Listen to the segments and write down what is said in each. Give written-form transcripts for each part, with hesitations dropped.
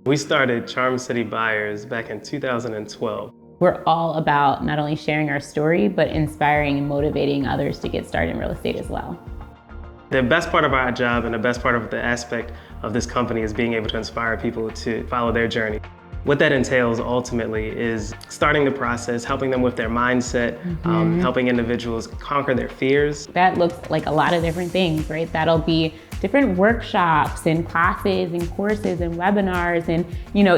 We started Charm City Buyers back in 2012. We're all about not only sharing our story, but inspiring and motivating others to get started in real estate as well. The best part of our job and the best part of the aspect of this company is being able to inspire people to follow their journey. What that entails ultimately is starting the process, helping them with their mindset, helping individuals conquer their fears. That looks like a lot of different things, right? That'll be different workshops and classes and courses and webinars and,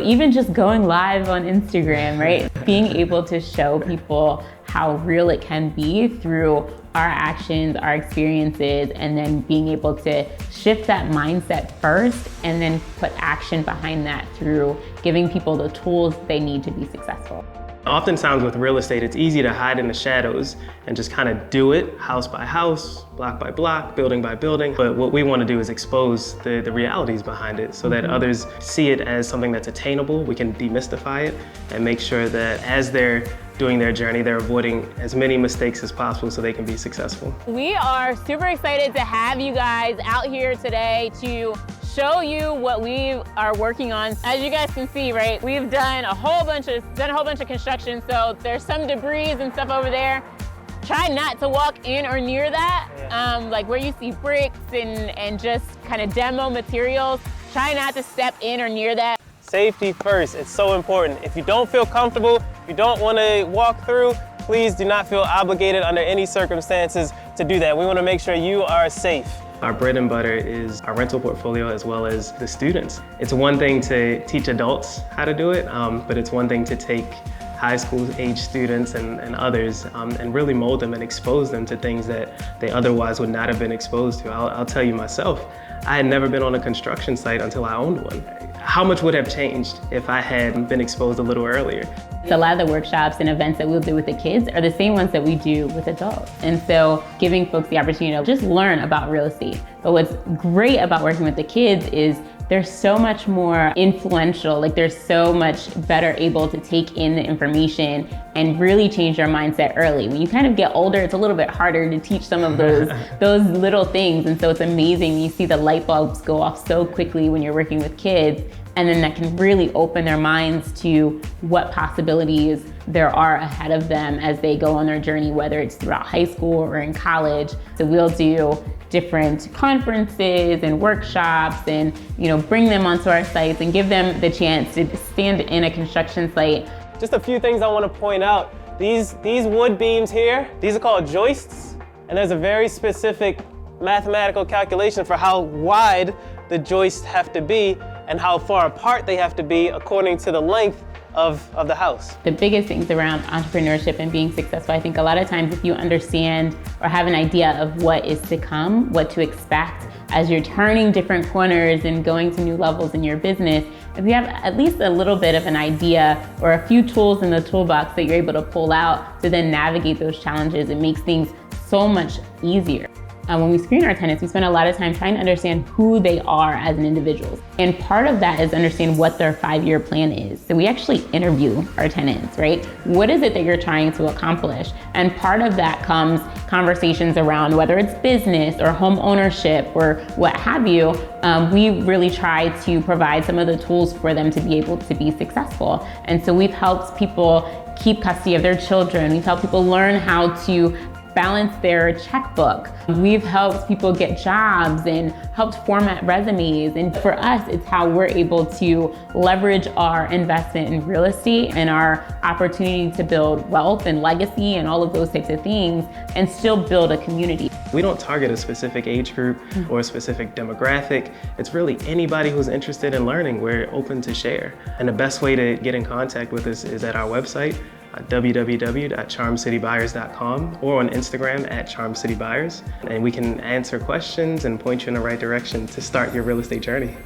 even just going live on Instagram, right? Being able to show people how real it can be through our actions, our experiences, and then being able to shift that mindset first and then put action behind that through giving people the tools they need to be successful. Oftentimes with real estate, it's easy to hide in the shadows and just kind of do it house by house, block by block, building by building. But what we want to do is expose the realities behind it so that others see it as something that's attainable. We can demystify it and make sure that as they're doing their journey, they're avoiding as many mistakes as possible so they can be successful. We are super excited to have you guys out here today to show you what we are working on. As you guys can see, right, we've done a whole bunch of construction, so there's some debris and stuff over there. Try not to walk in or near that, like where you see bricks and just kind of demo materials. Try not to step in or near that. Safety first, it's so important. If you don't feel comfortable, if you don't want to walk through, please do not feel obligated under any circumstances to do that. We want to make sure you are safe. Our bread and butter is our rental portfolio as well as the students. It's one thing to teach adults how to do it, but it's one thing to take high school age students and others and really mold them and expose them to things that they otherwise would not have been exposed to. I'll tell you myself, I had never been on a construction site until I owned one. How much would have changed if I had been exposed a little earlier? A lot of the workshops and events that we'll do with the kids are the same ones that we do with adults. And so giving folks the opportunity to just learn about real estate. But what's great about working with the kids is they're so much more influential, like they're so much better able to take in the information and really change their mindset early. When you kind of get older, it's a little bit harder to teach some of those little things. And so it's amazing, you see the light bulbs go off so quickly when you're working with kids, and then that can really open their minds to what possibilities there are ahead of them as they go on their journey, whether it's throughout high school or in college. So we'll do different conferences and workshops and bring them onto our sites and give them the chance to stand in a construction site. Just a few things I want to point out. These wood beams here, these are called joists, and there's a very specific mathematical calculation for how wide the joists have to be and how far apart they have to be according to the length of the house. The biggest things around entrepreneurship and being successful, I think a lot of times if you understand or have an idea of what is to come, what to expect as you're turning different corners and going to new levels in your business, if you have at least a little bit of an idea or a few tools in the toolbox that you're able to pull out to then navigate those challenges, it makes things so much easier. When we screen our tenants, we spend a lot of time trying to understand who they are as an individual. And part of that is understand what their 5-year plan is. So we actually interview our tenants, right? What is it that you're trying to accomplish? And part of that comes conversations around whether it's business or home ownership or what have you. We really try to provide some of the tools for them to be able to be successful. And so we've helped people keep custody of their children. We've helped people learn how to balance their checkbook. We've helped people get jobs and helped format resumes. And for us, it's how we're able to leverage our investment in real estate and our opportunity to build wealth and legacy and all of those types of things and still build a community. We don't target a specific age group or a specific demographic. It's really anybody who's interested in learning. We're open to share. And the best way to get in contact with us is at our website, www.charmcitybuyers.com, or on Instagram at charmcitybuyers, and we can answer questions and point you in the right direction to start your real estate journey.